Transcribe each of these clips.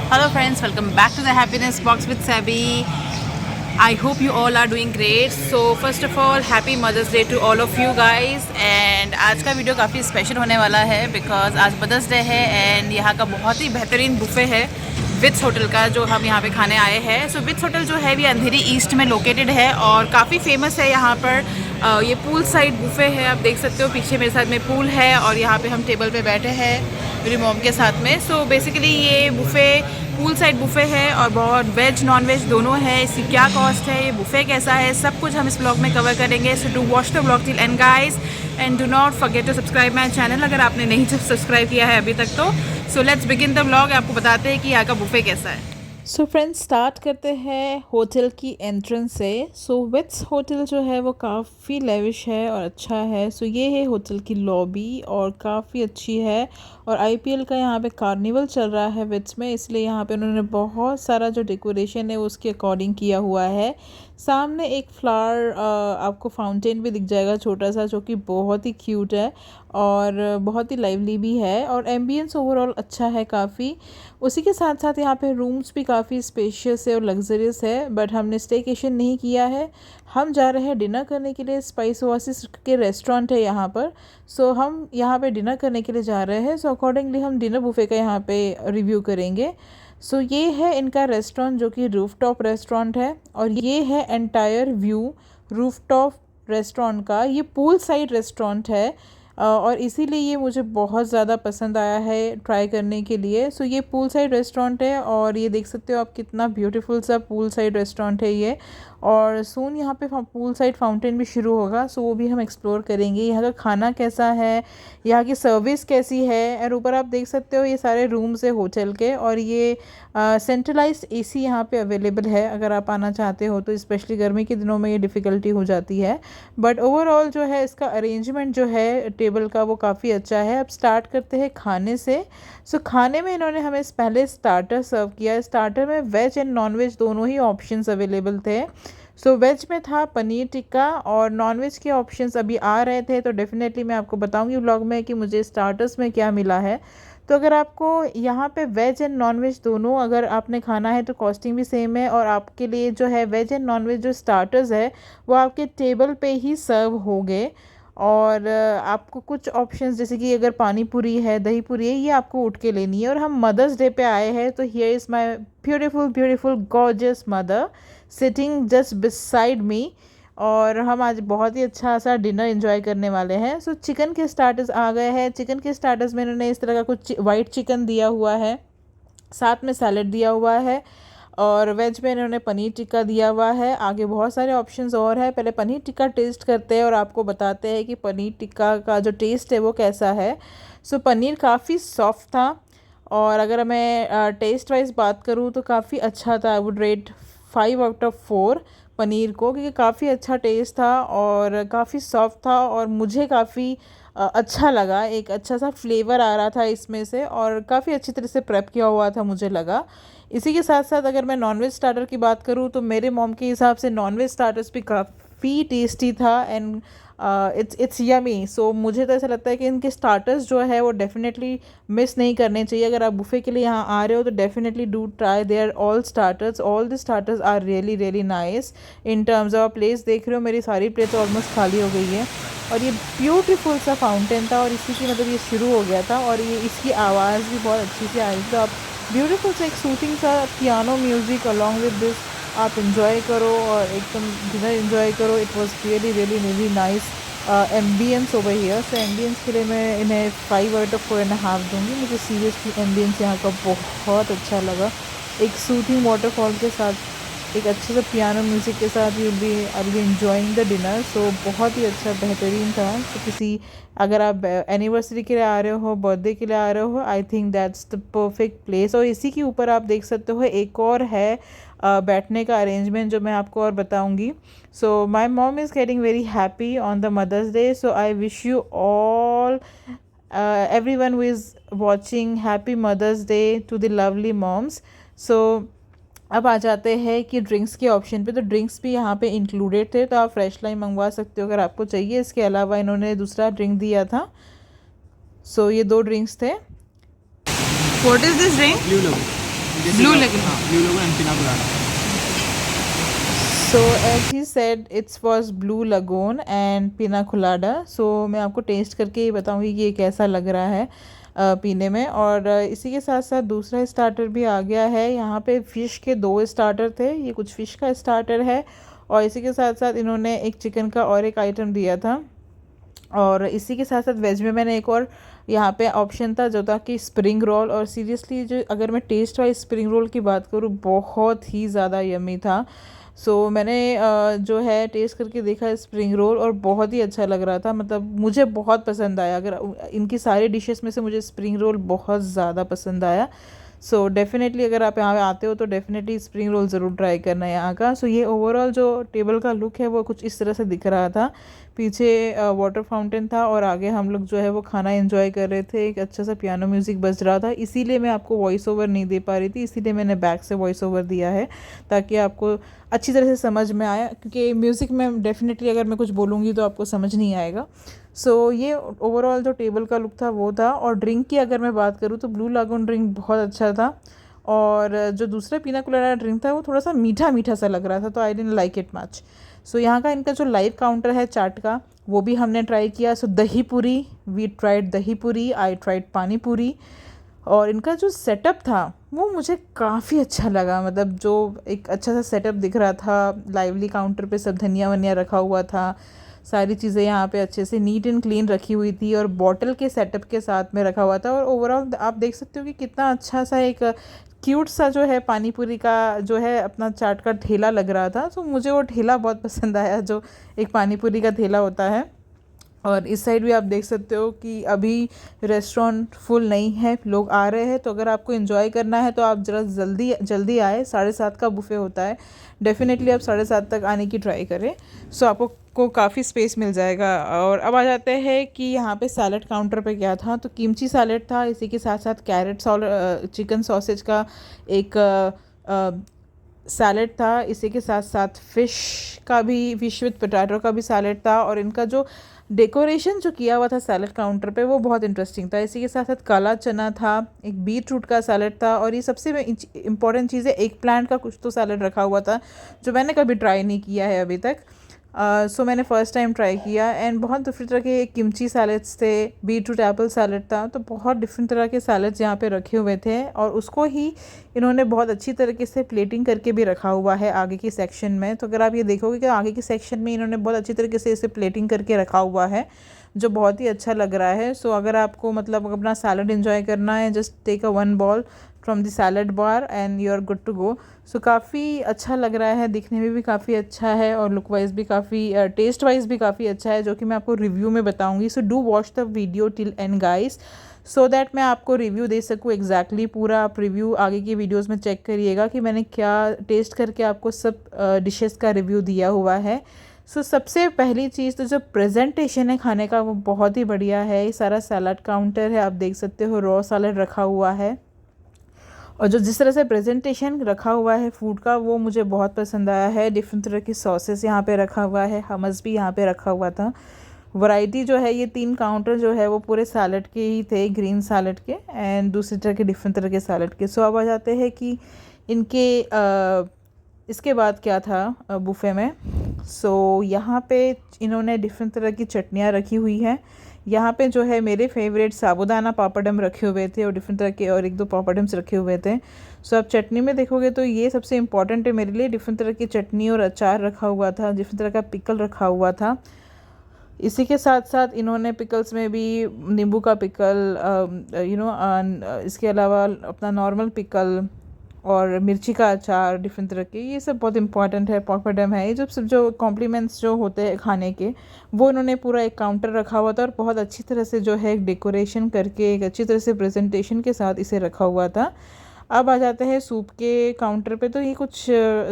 Hello friends, welcome back to the Happiness Box with Sabi. I hope you all are doing great. So first of all, happy Mother's Day to all of you guys. And आज का video काफ़ी special होने वाला है because आज mother's day है and यहाँ का बहुत ही बेहतरीन बुफे है विट्स होटल का जो हम यहाँ पे खाने आए हैं। सो विट्स होटल जो है ये अंधेरी ईस्ट में लोकेटेड है और काफ़ी फेमस है यहाँ पर। ये पूल साइड बुफे है, आप देख सकते हो पीछे मेरे साथ में पूल है और यहाँ पे हम टेबल पे बैठे हैं मेरी मॉम के साथ में। सो बेसिकली ये बुफे पूल साइड बुफे है और बहुत वेज नॉन वेज दोनों है। इसकी क्या कॉस्ट है, ये बुफे कैसा है, सब कुछ हम इस ब्लॉग में कवर करेंगे। So do watch the blog till end guys and do not forget to subscribe my channel अगर आपने नहीं सब्सक्राइब किया है अभी तक तो। So let's begin the blog. आपको बताते हैं कि यहाँ का बुफे कैसा है। सो फ्रेंड्स स्टार्ट करते हैं होटल की एंट्रेंस से। सो विट्स होटल जो है वो काफ़ी लेविश है और अच्छा है। सो ये है होटल की लॉबी और काफ़ी अच्छी है और आईपीएल का यहाँ पे कार्निवल चल रहा है विट्स में, इसलिए यहाँ पे उन्होंने बहुत सारा जो डेकोरेशन है उसके अकॉर्डिंग किया हुआ है। सामने एक फ्लावर आपको फाउंटेन भी दिख जाएगा छोटा सा, जो कि बहुत ही क्यूट है और बहुत ही लाइवली भी है और एम्बियंस ओवरऑल अच्छा है काफ़ी। उसी के साथ साथ यहाँ पे रूम्स भी काफ़ी स्पेशियस है और लग्जरियस है। बट हमने स्टेकेशन नहीं किया है, हम जा रहे हैं डिनर करने के लिए। स्पाइस ओएसिस के रेस्टोरेंट है यहाँ पर। सो हम यहाँ पे डिनर करने के लिए जा रहे हैं। सो अकॉर्डिंगली हम डिनर बुफे का यहाँ पे रिव्यू करेंगे। सो ये है इनका रेस्टोरेंट जो कि रूफटॉप रेस्टोरेंट है और ये है एंटायर व्यू रूफटॉप रेस्टोरेंट का। ये पूल साइड रेस्टोरेंट है और इसीलिए ये मुझे बहुत ज़्यादा पसंद आया है ट्राई करने के लिए। सो ये पूल साइड रेस्टोरेंट है और ये देख सकते हो आप कितना ब्यूटीफुल सा पूल साइड रेस्टोरेंट है ये। और सून यहाँ पे पूल साइड फाउंटेन भी शुरू होगा, सो वो भी हम एक्सप्लोर करेंगे। यहाँ का खाना कैसा है, यहाँ की सर्विस कैसी है। और ऊपर आप देख सकते हो ये सारे रूम्स है होटल के और ये सेंट्रलाइज्ड एसी यहाँ पे अवेलेबल है अगर आप आना चाहते हो तो। स्पेशली गर्मी के दिनों में ये डिफ़िकल्टी हो जाती है, बट ओवरऑल जो है इसका अरेंजमेंट जो है टेबल का वो काफ़ी अच्छा है। अब स्टार्ट करते हैं खाने से। सो खाने में इन्होंने हमें पहले स्टार्टर सर्व किया। स्टार्टर में वेज एंड नॉन वेज दोनों ही ऑप्शंस अवेलेबल थे। सो वेज में था पनीर टिक्का और नॉन वेज के ऑप्शंस अभी आ रहे थे, तो डेफिनेटली मैं आपको बताऊंगी व्लॉग में कि मुझे स्टार्टर्स में क्या मिला है। तो अगर आपको यहाँ पे वेज एंड नॉन वेज दोनों अगर आपने खाना है तो कॉस्टिंग भी सेम है और आपके लिए जो है वेज एंड नॉन वेज जो स्टार्टर्स है वो आपके टेबल पे ही सर्व होंगे। और आपको कुछ ऑप्शंस जैसे कि अगर पानी पूरी है, दही पूरी है, ये आपको उठ के लेनी है। और हम मदर्स डे पे आए हैं तो here is my beautiful beautiful gorgeous mother sitting just beside me और हम आज बहुत ही अच्छा सा डिनर एंजॉय करने वाले हैं। सो चिकन के स्टार्टर्स आ गए हैं। चिकन के स्टार्टर्स में इन्होंने इस तरह का कुछ वाइट चिकन दिया हुआ है, साथ में सैलड दिया हुआ है और वेज में इन्होंने पनीर टिक्का दिया हुआ है। आगे बहुत सारे ऑप्शंस और है। पहले पनीर टिक्का टेस्ट करते हैं और आपको बताते हैं कि पनीर टिक्का का जो टेस्ट है वो कैसा है। सो पनीर काफ़ी सॉफ्ट था और अगर मैं टेस्ट वाइज बात करूँ तो काफ़ी अच्छा था। आई वुड रेट 5/4 पनीर को, क्योंकि काफ़ी अच्छा टेस्ट था और काफ़ी सॉफ्ट था और मुझे काफ़ी अच्छा लगा। एक अच्छा सा फ्लेवर आ रहा था इसमें से और काफ़ी अच्छी तरह से प्रेप किया हुआ था मुझे लगा। इसी के साथ साथ अगर मैं नॉनवेज स्टार्टर की बात करूँ तो मेरे मॉम के हिसाब से नॉनवेज स्टार्टर्स भी काफ़ी टेस्टी था एंड इट्स यमी। सो मुझे तो ऐसा लगता है कि इनके स्टार्टर्स जो है वो डेफिनेटली मिस नहीं करने चाहिए। अगर आप बुफे के लिए यहाँ आ रहे हो तो definitely do try there all starters. All the starters are really really nice. In terms of place देख रहे हो मेरी सारी प्लेट ऑलमोस्ट खाली हो गई है और ये ब्यूटीफुल सा फाउंटेन था और इसी की मतलब ये शुरू हो गया था और ये इसकी आवाज़ भी बहुत अच्छी सी आ रही थी। तो आप ब्यूटीफुल सा एक सूथिंग सा piano music along with this आप इंजॉय करो और एकदम डिनर इंजॉय करो। It was really really really nice ambience over here. So ambience के लिए मैं इन्हें 5/4.5 दूँगी। मुझे सीरियसली एम्बियंस यहाँ का बहुत अच्छा लगा। एक सूथिंग वाटरफॉल के साथ, एक अच्छे से पियानो म्यूज़िक के साथ you be enjoying the dinner. So बहुत ही अच्छा बेहतरीन था। तो किसी अगर आप एनिवर्सरी के लिए आ रहे हो, बर्थडे के लिए आ रहे हो, I think that's the perfect place. और इसी के ऊपर आप देख सकते हो एक और है बैठने का अरेंजमेंट जो मैं आपको और बताऊंगी। So my mom is getting very happy on the Mother's Day. So I wish you all everyone who is watching happy mother's day to the lovely moms. So अब आ जाते हैं कि ड्रिंक्स के ऑप्शन पे। तो ड्रिंक्स भी यहाँ पे इंक्लूडेड थे, तो आप फ्रेश लाइम मंगवा सकते हो अगर आपको चाहिए। इसके अलावा इन्होंने दूसरा ड्रिंक दिया था। सो ये 2 ड्रिंक्स थे। What is this drink? Blue lemon. Blue Lagoon. हाँ, ब्लू लेगून एंड पिना colada. So as he said, it was Blue Lagoon and Pina Colada. So मैं आपको टेस्ट करके ही बताऊंगी कि ये कैसा लग रहा है पीने में। और इसी के साथ साथ दूसरा स्टार्टर भी आ गया है। यहाँ पे फ़िश के 2 स्टार्टर थे, ये कुछ फ़िश का स्टार्टर है। और इसी के साथ साथ इन्होंने एक चिकन का और एक आइटम दिया था। और इसी के साथ साथ वेज में मैंने एक और यहाँ पे ऑप्शन था जो था कि स्प्रिंग रोल। और सीरियसली जो अगर मैं टेस्ट वाइज स्प्रिंग रोल की बात करूँ, बहुत ही ज़्यादा यम्मी था। सो मैंने जो है टेस्ट करके देखा स्प्रिंग रोल और बहुत ही अच्छा लग रहा था। मतलब मुझे बहुत पसंद आया। अगर इनकी सारी डिशेस में से मुझे स्प्रिंग रोल बहुत ज़्यादा पसंद आया। सो डेफ़िनेटली अगर आप यहाँ आते हो तो डेफ़िनेटली स्प्रिंग रोल ज़रूर ट्राई करना है यहाँ का। सो ये ओवरऑल जो टेबल का लुक है वो कुछ इस तरह से दिख रहा था। पीछे वाटर फाउंटेन था और आगे हम लोग जो है वो खाना एंजॉय कर रहे थे। एक अच्छा सा पियानो म्यूज़िक बज रहा था, इसीलिए मैं आपको वॉइस ओवर नहीं दे पा रही थी, इसीलिए मैंने बैक से वॉइस ओवर दिया है ताकि आपको अच्छी तरह से समझ में आया। क्योंकि म्यूज़िक में डेफ़िनेटली अगर मैं कुछ बोलूँगी तो आपको समझ नहीं आएगा। सो ये ओवरऑल जो टेबल का लुक था वो था। और ड्रिंक की अगर मैं बात करूँ तो ब्लू लागून ड्रिंक बहुत अच्छा था। और जो दूसरा पीना कोलाडा ड्रिंक था वो थोड़ा सा मीठा मीठा सा लग रहा था, तो I didn't like it much. So यहाँ का इनका जो लाइव काउंटर है चाट का वो भी हमने ट्राई किया। सो दही पूरी, वी ट्राइड दही पूरी, आई ट्राइड पानी पूरी। और इनका जो सेटअप था वो मुझे काफ़ी अच्छा लगा। मतलब जो एक अच्छा सा सेटअप दिख रहा था, लाइवली काउंटर पे सब धनिया वनिया रखा हुआ था, सारी चीज़ें यहाँ पे अच्छे से नीट एंड क्लीन रखी हुई थी और बॉटल के सेटअप के साथ में रखा हुआ था। और ओवरऑल आप देख सकते हो कि कितना अच्छा सा एक क्यूट सा जो है पानी पूरी का जो है अपना चाट का ठेला लग रहा था। तो मुझे वो ठेला बहुत पसंद आया, जो एक पानी पूरी का ठेला होता है। और इस साइड भी आप देख सकते हो कि अभी रेस्टोरेंट फुल नहीं है, लोग आ रहे हैं। तो अगर आपको एंजॉय करना है तो आप ज़रा जल्दी जल्दी आए, 7:30 का बुफे होता है। डेफ़िनेटली आप 7:30 तक आने की ट्राई करें। सो आपको काफ़ी स्पेस मिल जाएगा। और अब आ जाते हैं कि यहाँ पे सैलड काउंटर पे क्या था। तो किमची सैलड था, इसी के साथ साथ कैरेट चिकन सॉसेज का एक सैलड था। इसी के साथ साथ फ़िश विथ पोटैटो का भी सैलड था। और इनका जो डेकोरेशन जो किया हुआ था सैलड काउंटर पे वो बहुत इंटरेस्टिंग था। इसी के साथ साथ काला चना था, एक बीट रूट का सैलड था। और ये सबसे इम्पॉर्टेंट चीज़ है, एक प्लांट का कुछ तो सैलड रखा हुआ था जो मैंने कभी ट्राई नहीं किया है अभी तक। सो मैंने फ़र्स्ट टाइम ट्राई किया। एंड बहुत डिफरेंट तरह के किमची सैलड्स थे, बीट रूट एप्पल सैलड था। तो बहुत डिफरेंट तरह के सैलड्स यहाँ पे रखे हुए थे और उसको ही इन्होंने बहुत अच्छी तरीके से प्लेटिंग करके भी रखा हुआ है आगे की सेक्शन में। तो अगर आप ये देखोगे कि आगे की सेक्शन में इन्होंने बहुत अच्छी तरीके से इसे प्लेटिंग करके रखा हुआ है, जो बहुत ही अच्छा लग रहा है। सो अगर आपको मतलब अपना सैलड एंजॉय करना है, just take a 1 ball from the salad bar and you are good to go. So काफ़ी अच्छा लग रहा है, दिखने में भी काफ़ी अच्छा है और लुक वाइज भी काफ़ी टेस्ट वाइज भी काफ़ी अच्छा है, जो कि मैं आपको रिव्यू में बताऊंगी। सो do watch the video till end guys, so that मैं आपको रिव्यू दे सकूँ एग्जैक्टली पूरा। आप रिव्यू आगे की वीडियोज़ में चेक करिएगा कि मैंने क्या टेस्ट करके आपको सब डिशेस का रिव्यू दिया हुआ है। सो सबसे पहली चीज़ तो जो प्रेजेंटेशन है खाने का वो बहुत ही बढ़िया है। ये सारा सैलड काउंटर है, आप देख सकते हो रॉ सैलड रखा हुआ है। और जो जिस तरह से प्रेजेंटेशन रखा हुआ है फूड का वो मुझे बहुत पसंद आया है। डिफरेंट तरह की सॉसेस यहाँ पे रखा हुआ है, हमस भी यहाँ पे रखा हुआ था। वैरायटी जो है ये 3 काउंटर जो है वो पूरे सैलड के ही थे, ग्रीन सैलड के एंड दूसरी तरह के डिफरेंट तरह के सैलड के। सो अब आ जाते हैं कि इनके इसके बाद क्या था बुफ़े में। सो यहाँ पे इन्होंने डिफरेंट तरह की चटनियाँ रखी हुई हैं। यहाँ पे जो है मेरे फेवरेट साबूदाना पापड़म रखे हुए थे और डिफरेंट तरह के और 1-2 पापड़म्स रखे हुए थे। सो आप चटनी में देखोगे तो ये सबसे इम्पॉर्टेंट है मेरे लिए। डिफरेंट तरह की चटनी और अचार रखा हुआ था, डिफरेंट तरह का पिकल रखा हुआ था। इसी के साथ साथ इन्होंने पिकल्स में भी नींबू का पिकल इसके अलावा अपना नॉर्मल पिकल और मिर्ची का अचार डिफरेंट तरह के, ये सब बहुत इंपॉर्टेंट है। पॉपरडम है, ये सब जो कॉम्प्लीमेंट्स जो होते हैं खाने के वो इन्होंने पूरा एक काउंटर रखा हुआ था और बहुत अच्छी तरह से जो है एक डेकोरेशन करके एक अच्छी तरह से प्रेजेंटेशन के साथ इसे रखा हुआ था। अब आ जाते हैं सूप के काउंटर पे। तो ये कुछ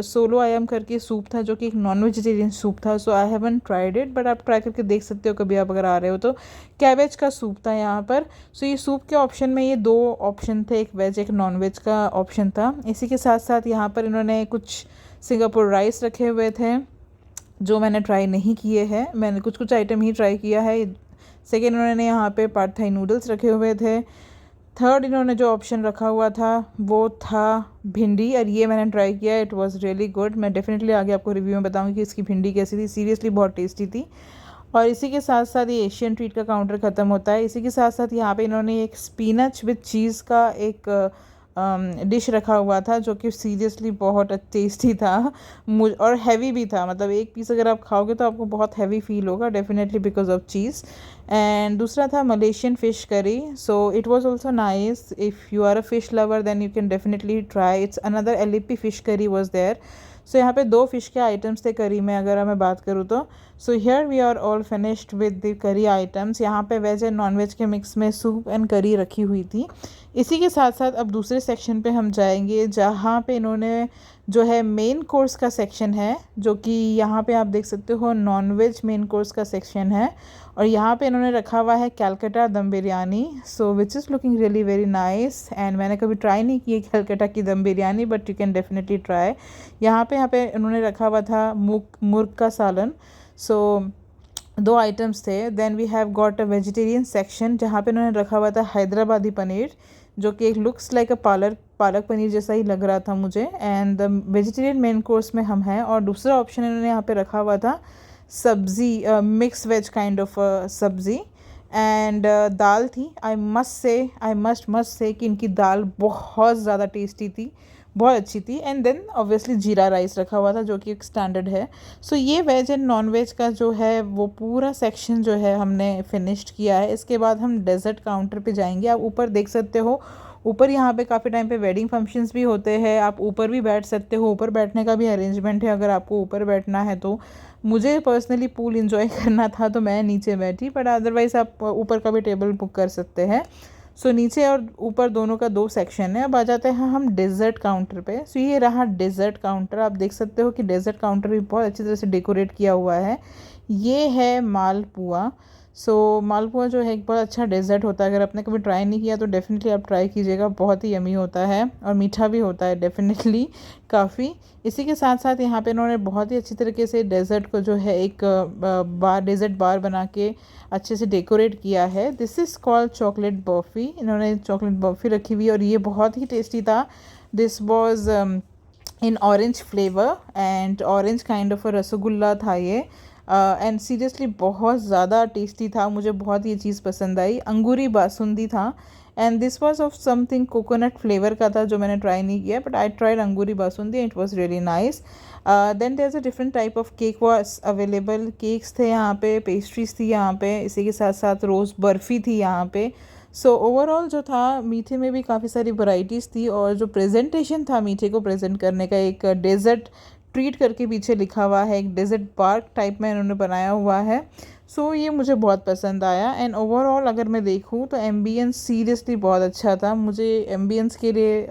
सोलो आयम करके सूप था जो कि एक नॉन वेजिटेरियन सूप था। So I haven't tried it, but आप ट्राई करके देख सकते हो कभी आप अगर आ रहे हो तो। कैबेज का सूप था यहाँ पर। सो ये सूप के ऑप्शन में ये 2 ऑप्शन थे, एक वेज एक नॉन वेज का ऑप्शन था। इसी के साथ साथ यहाँ पर इन्होंने कुछ सिंगापुर राइस रखे हुए थे जो मैंने ट्राई नहीं किए हैं, मैंने कुछ आइटम ही ट्राई किया है। सेकेंड इन्होंने यहाँ पे पार्ट थाई नूडल्स रखे हुए थे। थर्ड इन्होंने जो ऑप्शन रखा हुआ था वो था भिंडी, और ये मैंने ट्राई किया, इट वाज रियली गुड। मैं डेफिनेटली आगे आपको रिव्यू में बताऊंगी कि इसकी भिंडी कैसी थी, सीरियसली बहुत टेस्टी थी। और इसी के साथ साथ ये एशियन ट्रीट का काउंटर ख़त्म होता है। इसी के साथ साथ यहाँ पे इन्होंने एक स्पिनच विद चीज़ का एक डिश रखा हुआ था जो कि सीरियसली बहुत टेस्टी था और हैवी भी था। मतलब एक पीस अगर आप खाओगे तो आपको बहुत हैवी फील होगा definitely because of cheese. And दूसरा था Malaysian fish curry, so it was also nice. If you are a fish lover then you can definitely try. It's another Alleppey fish curry was there. So यहाँ पे 2 fish के items थे करी में, अगर मैं बात करूँ तो। So here we are all finished with the curry items. यहाँ पे वेज एंड नॉन वेज के मिक्स में सूप एंड करी रखी हुई थी। इसी के साथ साथ अब दूसरे सेक्शन पे हम जाएंगे जहाँ पे इन्होंने जो है मेन कोर्स का सेक्शन है, जो कि यहाँ पे आप देख सकते हो नॉन वेज मेन कोर्स का सेक्शन है। और यहाँ पे इन्होंने रखा हुआ है Calcutta dum biryani, so which is looking really very nice. And मैंने कभी ट्राई नहीं की है कैलकाटा की dum biryani, but you can definitely try. यहाँ पे इन्होंने रखा हुआ था मुर्ग का सालन, सो 2 आइटम्स थे। Then we have got a vegetarian section जहाँ पे उन्होंने रखा हुआ था हैदराबादी पनीर, जो कि एक लुक्स लाइक अ पालक पनीर जैसा ही लग रहा था मुझे। And the vegetarian main course में हम हैं। और दूसरा ऑप्शन इन्होंने यहाँ पे रखा हुआ था सब्ज़ी, मिक्स वेज काइंड ऑफ सब्ज़ी। एंड दाल थी। आई मस्ट से कि इनकी दाल बहुत ज़्यादा टेस्टी थी, बहुत अच्छी थी। एंड देन ऑब्वियसली जीरा राइस रखा हुआ था जो कि एक स्टैंडर्ड है। सो ये वेज एंड नॉन वेज का जो है वो पूरा सेक्शन जो है हमने फिनिश्ड किया है। इसके बाद हम डेजर्ट काउंटर पे जाएंगे। आप ऊपर देख सकते हो, ऊपर यहाँ पे काफ़ी टाइम पे वेडिंग फंक्शंस भी होते हैं, आप ऊपर भी बैठ सकते हो। ऊपर बैठने का भी अरेंजमेंट है अगर आपको ऊपर बैठना है तो। मुझे पर्सनली पूल इंजॉय करना था तो मैं नीचे बैठी, बट अदरवाइज़ आप ऊपर का भी टेबल बुक कर सकते हैं। सो नीचे और ऊपर दोनों का 2 सेक्शन है। अब आ जाते हैं हम डेज़र्ट काउंटर पे। सो ये रहा डेज़र्ट काउंटर। आप देख सकते हो कि डेज़र्ट काउंटर भी बहुत अच्छी तरह से डेकोरेट किया हुआ है। ये है मालपुआ। सो मालपुआ जो है एक बहुत अच्छा डेज़र्ट होता है। अगर आपने कभी ट्राई नहीं किया तो डेफ़िनेटली आप ट्राई कीजिएगा, बहुत ही यमी होता है और मीठा भी होता है डेफ़िनेटली काफ़ी। इसी के साथ साथ यहाँ पे इन्होंने बहुत ही अच्छी तरीके से डेज़र्ट को जो है एक डेज़र्ट बार बना के अच्छे से डेकोरेट किया है। This is called chocolate barfi. इन्होंने चॉकलेट बर्फ़ी रखी हुई और ये बहुत ही टेस्टी था। This was in orange flavour and orange kind of rasgulla था ये। एंड सीरियसली बहुत ज़्यादा टेस्टी था, मुझे बहुत ये चीज़ पसंद आई। अंगूरी बासुंदी था and this was of something coconut flavour का था जो मैंने ट्राई नहीं किया, but I tried angoori basundi and it was really nice. Then there is a different type of cake was available. Cakes थे यहाँ पे, पेस्ट्रीज थी यहाँ पे, इसी के साथ साथ रोज़ बर्फ़ी थी यहाँ पे। सो ओवरऑल जो था मीठे में भी काफ़ी सारी वैरायटीज़ थी और जो प्रेजेंटेशन था मीठे को प्रेजेंट करने का, एक डेज़र्ट ट्रीट करके पीछे लिखा हुआ है, एक डेज़र्ट पार्क टाइप में इन्होंने बनाया हुआ है। सो ये मुझे बहुत पसंद आया। एंड ओवरऑल अगर मैं देखूँ तो एम्बियंस सीरियसली बहुत अच्छा था। मुझे एम्बियंस के लिए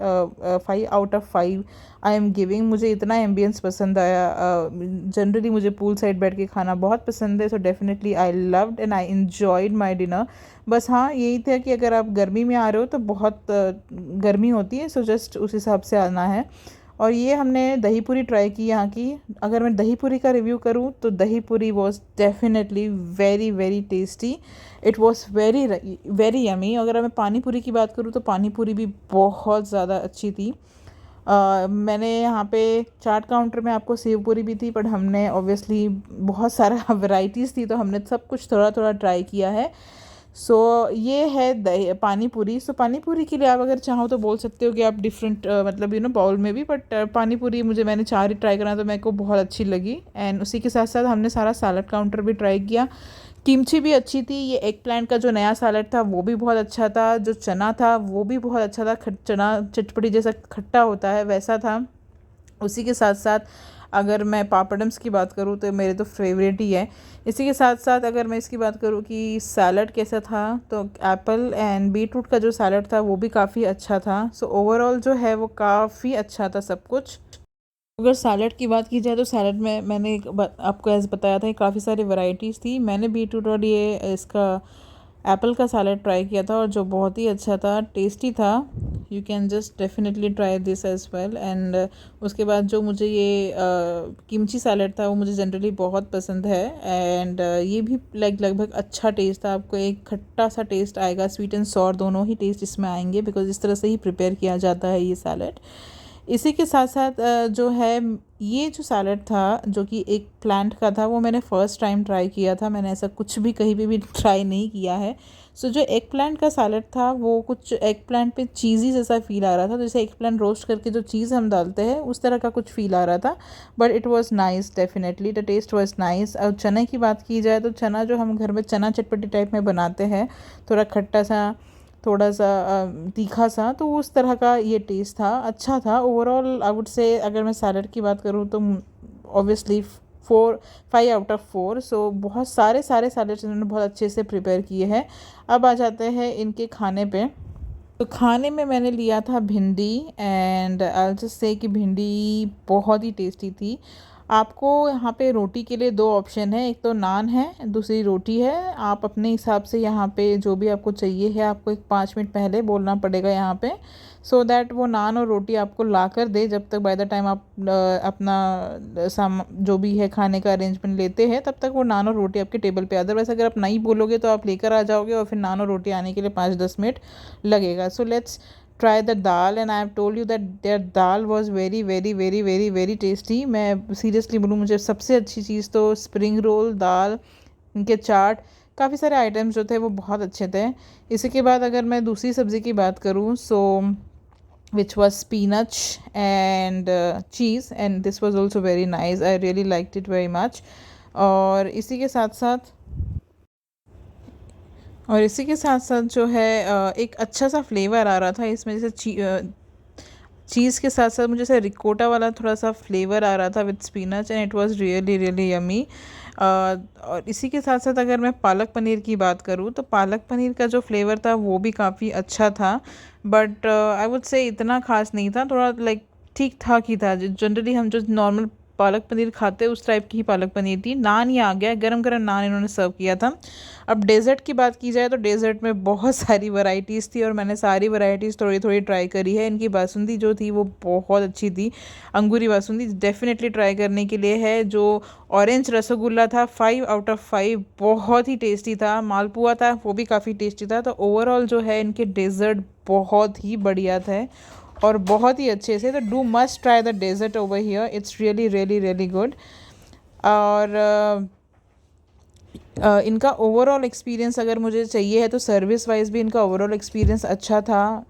5 out of 5 I am giving. मुझे इतना एम्बियंस पसंद आया। जनरली मुझे पूल साइड बैठ के खाना बहुत पसंद है, so definitely I loved and I enjoyed my dinner. बस हाँ यही था कि अगर आप गर्मी में आ रहे हो तो बहुत गर्मी होती है, सो जस्ट उस हिसाब से आना है। और ये हमने दही पूरी ट्राई की यहाँ की। अगर मैं दही पूरी का रिव्यू करूँ तो दही पूरी was definitely very very tasty. It was very very yummy. अगर मैं पानी पूरी की बात करूँ तो पानी पूरी भी बहुत ज़्यादा अच्छी थी। मैंने यहाँ पे चाट काउंटर में आपको सेव पूरी भी थी, बट हमने ऑब्वियसली बहुत सारा वैरायटीज़ थी तो हमने सब कुछ थोड़ा थोड़ा ट्राई किया है। सो ये है दही पानी पूरी। सो पानी पूरी के लिए आप अगर चाहो तो बोल सकते हो कि आप डिफरेंट मतलब बाउल में भी, बट पानी पूरी मैंने 4 ही ट्राई करा तो मेरे को बहुत अच्छी लगी। एंड उसी के साथ साथ हमने सारा सैलड काउंटर भी ट्राई किया। किमची भी अच्छी थी। ये एग प्लांट का जो नया सैलड था वो भी बहुत अच्छा था। जो चना था वो भी बहुत अच्छा था, चना चटपटी जैसा खट्टा होता है वैसा था। उसी के साथ साथ अगर मैं पापड़म्स की बात करूँ तो मेरे तो फेवरेट ही है। इसी के साथ साथ अगर मैं इसकी बात करूँ कि सैलड कैसा था तो एप्पल एंड बीटरूट का जो सैलड था वो भी काफ़ी अच्छा था। सो ओवरऑल जो है वो काफ़ी अच्छा था सब कुछ। अगर सैलड की बात की जाए तो सैलड में मैंने आपको ऐसे बताया था कि काफ़ी सारी वैरायटीज़ थी। मैंने बीटरूट और ये इसका एप्पल का सैलड ट्राई किया था और जो बहुत ही अच्छा था, टेस्टी था। You can just definitely try this as well. And उसके बाद जो मुझे ये किमची सैलड था वो मुझे जनरली बहुत पसंद है। एंड ये भी लगभग अच्छा टेस्ट था। आपको एक खट्टा सा टेस्ट आएगा, स्वीट एंड सॉर दोनों ही टेस्ट इसमें आएंगे, बिकॉज इस तरह से ही प्रिपेयर किया जाता है ये सैलड। इसी के साथ साथ जो है ये जो सैलड था जो कि एक प्लांट का था, वो मैंने फ़र्स्ट टाइम ट्राई किया था। मैंने ऐसा कुछ भी कहीं पे भी ट्राई नहीं किया है। सो जो एग प्लांट का सैलड था वो कुछ एग प्लांट पे चीज़ी जैसा फील आ रहा था, जैसे एग प्लांट रोस्ट करके जो चीज़ हम डालते हैं उस तरह का कुछ फील आ रहा था। But it was nice, definitely the taste was nice. और चने की बात की जाए तो चना जो हम घर में चना चटपटी टाइप में बनाते हैं, थोड़ा खट्टा सा, थोड़ा सा तीखा सा, तो उस तरह का ये टेस्ट था, अच्छा था ओवरऑल। आई वुड से अगर मैं सैलड की बात करूँ तो ऑब्वियसली 5 आउट ऑफ 4। सो बहुत सारे सैलड्स इन्होंने बहुत अच्छे से प्रिपेयर किए हैं। अब आ जाते हैं इनके खाने पे। तो खाने में मैंने लिया था भिंडी, एंड आई जस्ट से कि भिंडी बहुत ही टेस्टी थी। आपको यहाँ पे रोटी के लिए 2 ऑप्शन है, एक तो नान है, दूसरी रोटी है। आप अपने हिसाब से यहाँ पे जो भी आपको चाहिए है, आपको एक 5 मिनट पहले बोलना पड़ेगा यहाँ पे, सो दैट वो नान और रोटी आपको ला कर दे। जब तक बाय द टाइम आप अपना जो भी है खाने का अरेंजमेंट लेते हैं, तब तक वो नान और रोटी आपके टेबल पे। अदरवाइज़ अगर आप नहीं बोलोगे तो आप लेकर आ जाओगे और फिर नान और रोटी आने के लिए 5-10 मिनट लगेगा। So let's try the dal, and I have told you that their dal was very tasty। मैं सीरियसली बोलूँ, मुझे सबसे अच्छी चीज़ तो स्प्रिंग रोल, दाल, इनके चाट, काफ़ी सारे आइटम्स जो थे वो बहुत अच्छे थे। इसी के बाद अगर मैं दूसरी सब्ज़ी की बात करूँ, सो which was spinach and cheese, and this was also very nice। I really liked it very much। और इसी के साथ साथ जो है एक अच्छा सा फ्लेवर आ रहा था इसमें, जैसे चीज़ के साथ साथ मुझे जैसे रिकोटा वाला थोड़ा सा फ्लेवर आ रहा था with spinach, and it was really yummy. और इसी के साथ साथ अगर मैं पालक पनीर की बात करूँ तो पालक पनीर का जो फ्लेवर था वो भी काफ़ी अच्छा था। बट आई वुड से इतना ख़ास नहीं था, थोड़ा लाइक ठीक ठाक ही था। जनरली हम जो नॉर्मल पालक पनीर खाते हैं उस टाइप की ही पालक पनीर थी। नान ही आ गया, गरम गरम नान इन्होंने सर्व किया था। अब डेज़र्ट की बात की जाए तो डेज़र्ट में बहुत सारी वैरायटीज़ थी और मैंने सारी वैरायटीज़ थोड़ी ट्राई करी है। इनकी बासुंदी जो थी वो बहुत अच्छी थी, अंगूरी बासुंदी डेफिनेटली ट्राई करने के लिए है। जो ऑरेंज रसगुल्ला था 5 आउट ऑफ 5, बहुत ही टेस्टी था। मालपुआ था वो भी काफ़ी टेस्टी था। तो ओवरऑल जो है इनके डेज़र्ट बहुत ही बढ़िया थे और बहुत ही अच्छे से। तो do must try the dessert over here, it's really good. और इनका ओवरऑल एक्सपीरियंस अगर मुझे चाहिए है तो सर्विस वाइज भी इनका ओवरऑल एक्सपीरियंस अच्छा था,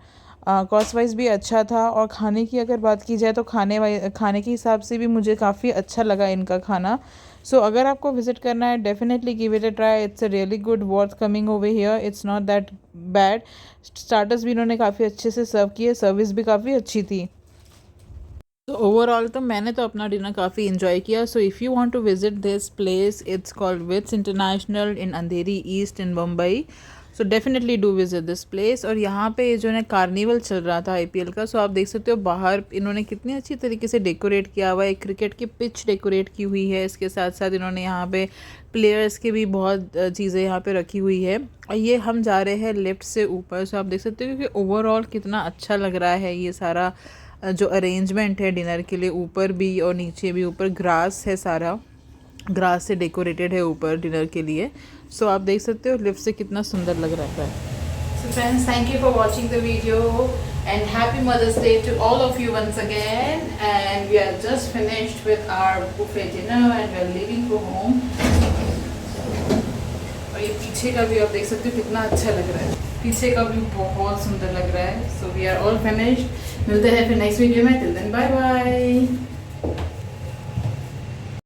कॉस्ट वाइज भी अच्छा था। और खाने की अगर बात की जाए तो खाने के हिसाब से भी मुझे काफ़ी अच्छा लगा इनका खाना। सो अगर आपको विज़िट करना है, definitely give it a try, it's a really good worth coming over here, it's not that bad. Starters भी इन्होंने काफ़ी अच्छे से सर्व किए, सर्विस भी काफ़ी अच्छी थी। तो ओवरऑल तो मैंने तो अपना डिनर काफ़ी इन्जॉय किया। So if you want to visit this place, it's called VITS international in Andheri east in Mumbai. So definitely do visit this place. और यहाँ पे जो है कार्निवल चल रहा था IPL का, सो आप देख सकते हो बाहर इन्होंने कितनी अच्छी तरीके से डेकोरेट किया हुआ है। क्रिकेट की पिच डेकोरेट की हुई है, इसके साथ साथ इन्होंने यहाँ पे प्लेयर्स की भी बहुत चीज़ें यहाँ पे रखी हुई है। और ये हम जा रहे हैं लिफ्ट से ऊपर। सो आप देख सकते हो कि ओवरऑल कितना अच्छा लग रहा है ये सारा जो अरेंजमेंट है डिनर के लिए, ऊपर भी और नीचे भी। ऊपर ग्रास है, सारा ग्रास से डेकोरेटेड है ऊपर डिनर के लिए। सो आप देख सकते हो लिफ्ट से कितना सुंदर लग रहा है। So friends, thank you for watching the video and happy mother's day to all of you once again. And we are just finished with our buffet dinner and we are leaving for home. और ये पीछे का भी आप देख सकते हो कितना अच्छा लग रहा है, पीछे का भी बहुत सुंदर लग रहा है। So we are all finished. मिलते हैं फिर नेक्स्ट वीडियो में, टिल देन बाय बाय।